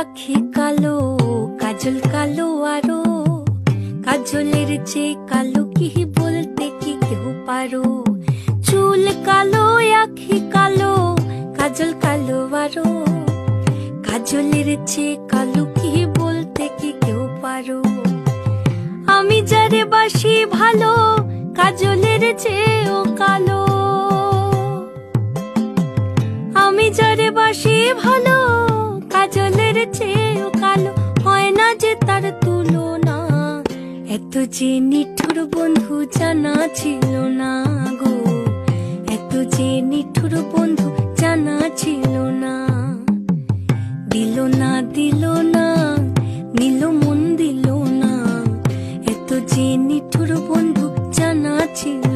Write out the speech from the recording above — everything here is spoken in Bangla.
আখি কালো, কাজল কালো আরো, কাজলের চেয়ে কালো কি বলতে কি কেউ পারো। চুল কালো, আখি কালো, কাজল কালো আরো, কাজলের চেয়ে কালো কি বলতে কি কেউ পারো। আমি যারে বাসি ভালো, কাজলের চেয়েও কালো। আমি যারে বাসি ভালো, কাজলের চেয়েও কালো। হয় না যে তার তুলনা, এত যে নিঠুর বন্ধু জানা ছিল না গো, এত যে নিঠুর বন্ধু জানা ছিল না। দিল না দিল না, নিল মন দিল না, এত যে নিঠুর বন্ধু জানা ছিল